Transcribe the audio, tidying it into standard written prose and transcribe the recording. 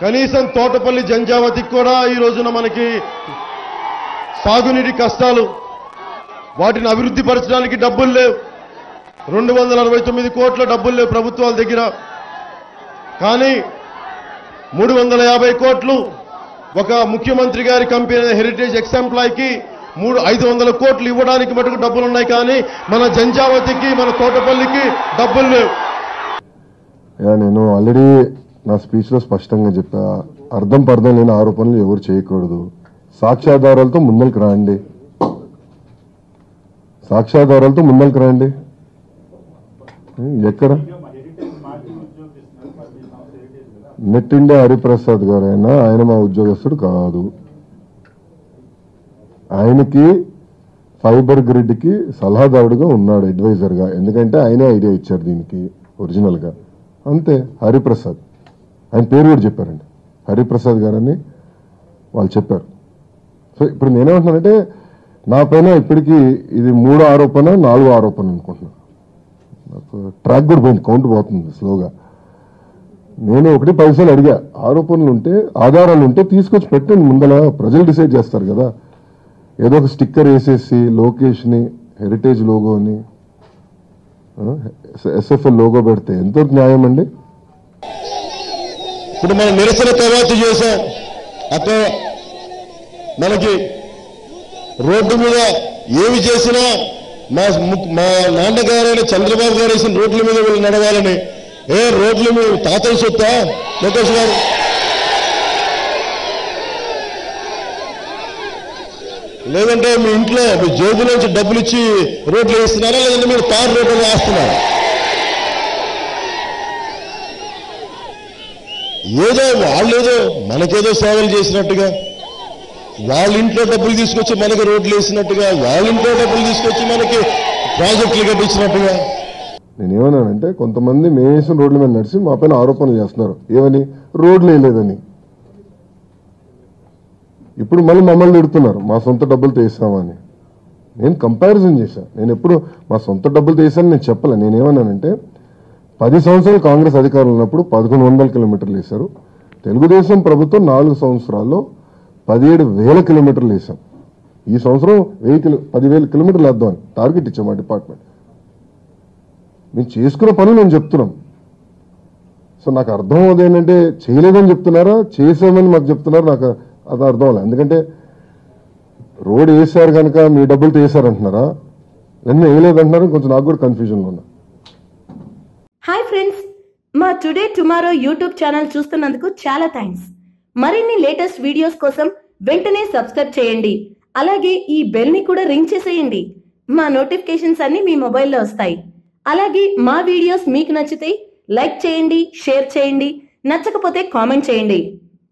కనీసం తోటపల్లి జంజావతికి కూడా ఈ రోజున మనకి సాగునీటి కష్టాలు, వాటిని అభివృద్ధి పరచడానికి డబ్బులు లేవు. 269 కోట్ల డబ్బులు లేవు ప్రభుత్వాల దగ్గర. కానీ 350 కోట్లు ఒక ముఖ్యమంత్రి గారి కంపెనీ హెరిటేజ్ ఎక్స్ ఎంప్లాయ్కి 500 కోట్లు ఇవ్వడానికి మటుకు డబ్బులు ఉన్నాయి. కానీ మన జంజావతికి, మన తోటపల్లికి డబ్బులు లేవు. నేను ఆల్రెడీ నా స్పీచ్లో స్పష్టంగా చెప్పా, అర్థం పర్థం లేని ఆరోపణలు ఎవరు చేయకూడదు. సాక్ష్యాధారాలతో ముందరికి రండి, సాక్ష్యాధారాలతో ముందరికి రండి. ఎక్కడ నెట్ ఇండియా హరిప్రసాద్ గారు ఆయన మా ఉద్యోగస్తుడు కాదు. ఆయనకి ఫైబర్ గ్రిడ్కి సలహాదారుడుగా ఉన్నాడు, అడ్వైజర్గా. ఎందుకంటే ఆయనే ఐడియా ఇచ్చారు దీనికి ఒరిజినల్గా. అంతే. హరిప్రసాద్, ఆయన పేరు కూడా చెప్పారండి, హరిప్రసాద్ గారని వాళ్ళు చెప్పారు. సో ఇప్పుడు నేనేమంటున్నానంటే, నా పైన ఇప్పటికీ ఇది 3వ ఆరోపణ 4వ ఆరోపణ అనుకుంటున్నాను. నాకు ట్రాక్ కూడా పోయింది, కౌంట్ పోతుంది స్లోగా. నేను 1 పైసలు అడిగా, ఆరోపణలు ఉంటే ఆధారాలు ఉంటే తీసుకొచ్చి పెట్టండి ముందల, ప్రజలు డిసైడ్ చేస్తారు కదా. ఏదో ఒక స్టిక్కర్ వేసేసి లోకేష్ని, హెరిటేజ్ లోగోని, ఎస్ఎఫ్ఎల్ లోగో పెడితే ఎంతో న్యాయం అండి. ఇప్పుడు మనం నిరసన తర్వాత చేశాం. అక్కడ మనకి రోడ్డు మీద ఏమి చేసినా మా నాన్నగారైన చంద్రబాబు గారు వేసిన రోడ్ల మీద వీళ్ళు నడవాలని. రోడ్లు మీద తాతలు సొత్తా లోకేష్ గారు? లేదంటే మీ ఇంట్లో మీ జేబులోంచి డబ్బులు ఇచ్చి రోడ్లు వేస్తున్నారా, లేదంటే మీరు తారు రోడ్లు వేస్తున్నారా? ఏదో వాళ్ళేదో మనకేదో సేవలు చేసినట్టుగా, వాళ్ళ ఇంట్లో డబ్బులు తీసుకొచ్చి మనకి రోడ్లు వేసినట్టుగా, వాళ్ళ ఇంట్లో డబ్బులు తీసుకొచ్చి మనకి ప్రాజెక్టులు కట్టించినట్టుగా. నేనేమన్నానంటే, కొంతమంది మేము వేసిన రోడ్ల మీద నడిచి మా పైన ఆరోపణలు చేస్తున్నారు. ఏమని? రోడ్లు వేయలేదని. ఇప్పుడు మళ్ళీ మమ్మల్ని తిడుతున్నారు మా సొంత డబ్బులతో వేసామని. నేను కంపారిజన్ చేశాను. నేను ఎప్పుడు మా సొంత డబ్బులతో వేసాను నేను చెప్పలే. నేనేమన్నానంటే, 10 సంవత్సరాలు కాంగ్రెస్ అధికారులు ఉన్నప్పుడు 1100 కిలోమీటర్లు వేశారు. తెలుగుదేశం ప్రభుత్వం 4 సంవత్సరాల్లో 17,000 కిలోమీటర్లు వేసాం. ఈ సంవత్సరం 10,000 కిలోమీటర్లు వేద్దామని టార్గెట్ ఇచ్చాం మా డిపార్ట్మెంట్. మేము చేసుకున్న పనులు నేను చెప్తున్నాం. సో నాకు అర్థం అవుతుంది ఏంటంటే, చేయలేదని చెప్తున్నారా, చేసామని మాకు చెప్తున్నారు. నాకు అది అర్థం అవ్వాలి. ఎందుకంటే రోడ్ వేసారు కనుక మీ డబ్బులతో వేసారంటున్నారా, లేదా వేయలేదంటున్నారా, కొంచెం నాకు కూడా కన్ఫ్యూజన్లో ఉన్నా. హాయ్ ఫ్రెండ్స్, మా టుడే టుమారో యూట్యూబ్ ఛానల్ చూస్తున్నందుకు చాలా థ్యాంక్స్. మరిన్ని లేటెస్ట్ వీడియోస్ కోసం వెంటనే సబ్స్క్రైబ్ చేయండి. అలాగే ఈ బెల్ ని కూడా రింగ్ చేసేయండి. మా నోటిఫికేషన్స్ అన్ని మీ మొబైల్లో వస్తాయి. అలాగే మా వీడియోస్ మీకు నచ్చితే లైక్ చేయండి, షేర్ చేయండి, నచ్చకపోతే కామెంట్ చేయండి.